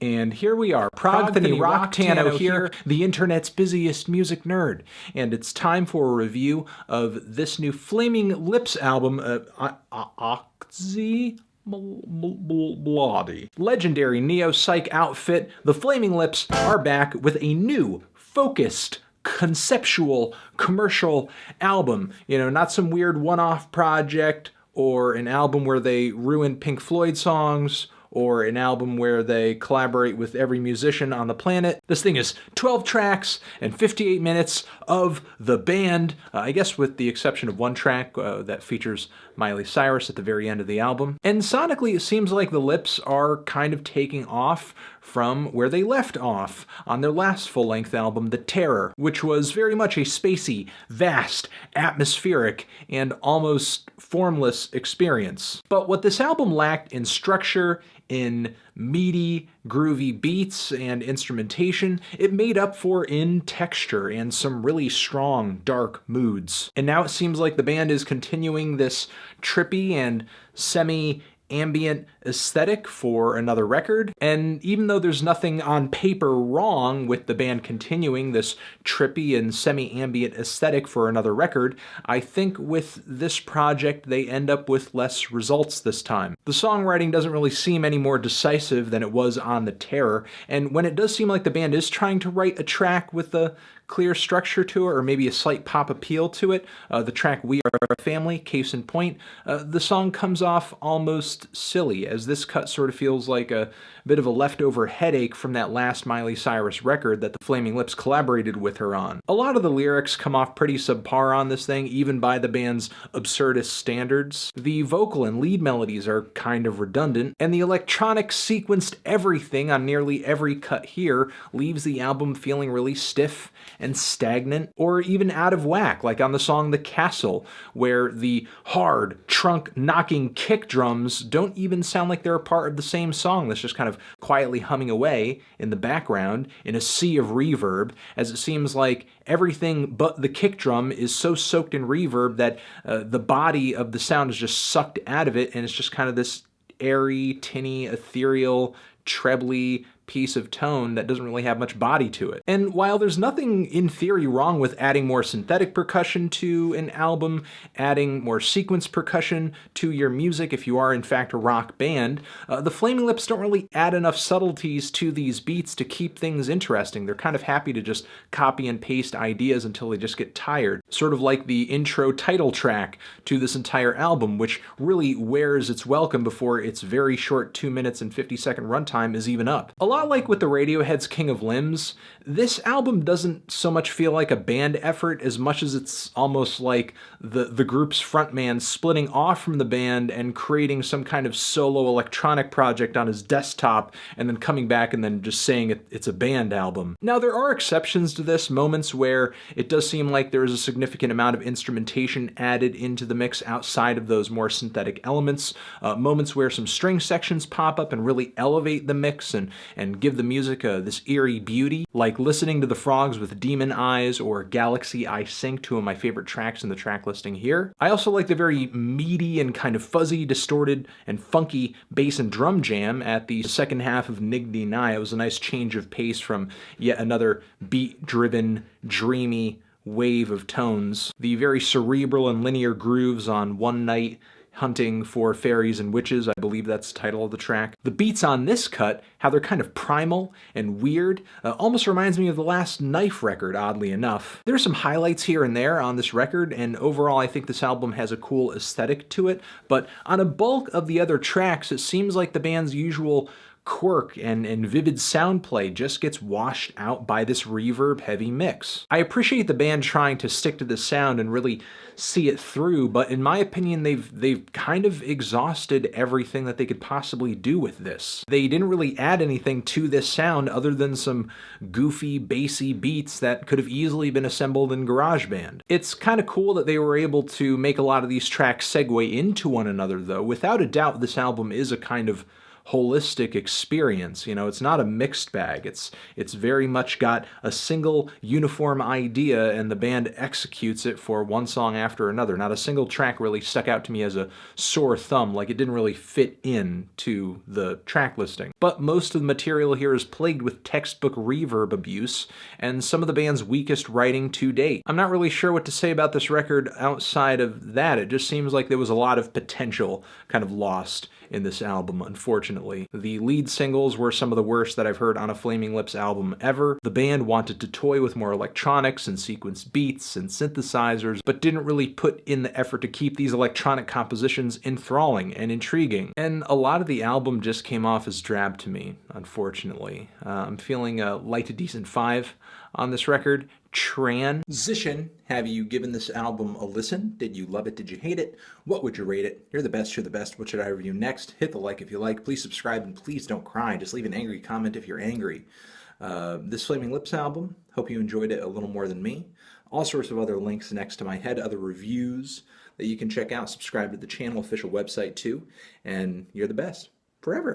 And here we are, Progthony Rocktano here, the internet's busiest music nerd. And it's time for a review of this new Flaming Lips album, Oczy Mlody. Legendary neo-psych outfit, the Flaming Lips are back with a new, focused, conceptual, commercial album. You know, not some weird one-off project, or an album where they ruin Pink Floyd songs, or an album where they collaborate with every musician on the planet. This thing is 12 tracks and 58 minutes of the band, I guess with the exception of one track that features Miley Cyrus at the very end of the album. And sonically, it seems like the Lips are kind of taking off from where they left off on their last full-length album, The Terror, which was very much a spacey, vast, atmospheric, and almost formless experience. But what this album lacked in structure, in meaty, groovy beats and instrumentation, it made up for in texture and some really strong, dark moods. And now it seems like the band is continuing this trippy and semi-ambient aesthetic for another record. And even though there's nothing on paper wrong with the band continuing this trippy and semi-ambient aesthetic for another record, I think with this project they end up with less results this time. The songwriting doesn't really seem any more decisive than it was on The Terror, and when it does seem like the band is trying to write a track with a clear structure to it, or maybe a slight pop appeal to it, the track We Are a Family, case in point, the song comes off almost silly, as this cut sort of feels like a bit of a leftover headache from that last Miley Cyrus record that the Flaming Lips collaborated with her on. A lot of the lyrics come off pretty subpar on this thing, even by the band's absurdist standards. The vocal and lead melodies are kind of redundant, and the electronic sequenced everything on nearly every cut here leaves the album feeling really stiff and stagnant, or even out of whack, like on the song The Castle, where the hard, trunk-knocking kick drums don't even sound like they're a part of the same song that's just kind of quietly humming away in the background in a sea of reverb, as it seems like everything but the kick drum is so soaked in reverb that the body of the sound is just sucked out of it, and it's just kind of this airy, tinny, ethereal, trebly piece of tone that doesn't really have much body to it. And while there's nothing in theory wrong with adding more synthetic percussion to an album, adding more sequence percussion to your music if you are in fact a rock band, the Flaming Lips don't really add enough subtleties to these beats to keep things interesting. They're kind of happy to just copy and paste ideas until they just get tired. Sort of like the intro title track to this entire album, which really wears its welcome before its very short 2 minutes and 50-second runtime is even up. A lot like with the Radiohead's King of Limbs, this album doesn't so much feel like a band effort as much as it's almost like the group's frontman splitting off from the band and creating some kind of solo electronic project on his desktop and then coming back and then just saying it's a band album. Now, there are exceptions to this, moments where it does seem like there is a significant amount of instrumentation added into the mix outside of those more synthetic elements, moments where some string sections pop up and really elevate the mix and give the music this eerie beauty, like listening to the Frogs with Demon Eyes or Galaxy I Sync, two of my favorite tracks in the track listing here. I also like the very meaty and kind of fuzzy, distorted, and funky bass and drum jam at the second half of Nigdi Nai. It was a nice change of pace from yet another beat-driven, dreamy wave of tones. The very cerebral and linear grooves on One Night Hunting for Fairies and Witches, I believe that's the title of the track. The beats on this cut, how they're kind of primal and weird, almost reminds me of the last Knife record, oddly enough. There are some highlights here and there on this record, and overall I think this album has a cool aesthetic to it, but on a bulk of the other tracks, it seems like the band's usual quirk and vivid sound play just gets washed out by this reverb-heavy mix. I appreciate the band trying to stick to the sound and really see it through, but in my opinion, they've kind of exhausted everything that they could possibly do with this. They didn't really add anything to this sound other than some goofy, bassy beats that could have easily been assembled in GarageBand. It's kind of cool that they were able to make a lot of these tracks segue into one another, though. Without a doubt, this album is a kind of holistic experience. You know, it's not a mixed bag. It's very much got a single uniform idea, and the band executes it for one song after another. Not a single track really stuck out to me as a sore thumb, like it didn't really fit in to the track listing. But most of the material here is plagued with textbook reverb abuse and some of the band's weakest writing to date. I'm not really sure what to say about this record outside of that. It just seems like there was a lot of potential kind of lost in this album, unfortunately. The lead singles were some of the worst that I've heard on a Flaming Lips album ever. The band wanted to toy with more electronics and sequenced beats and synthesizers, but didn't really put in the effort to keep these electronic compositions enthralling and intriguing. And a lot of the album just came off as drab to me, unfortunately. I'm feeling a light to decent 5 on this record. Transition. Have you given this album a listen? Did you love it? Did you hate it? What would you rate it? You're the best. You're the best. What should I review next? Hit the like if you like. Please subscribe, and please don't cry. Just leave an angry comment if you're angry. This Flaming Lips album, hope you enjoyed it a little more than me. All sorts of other links next to my head, other reviews that you can check out. Subscribe to the channel, official website too. And you're the best. Forever.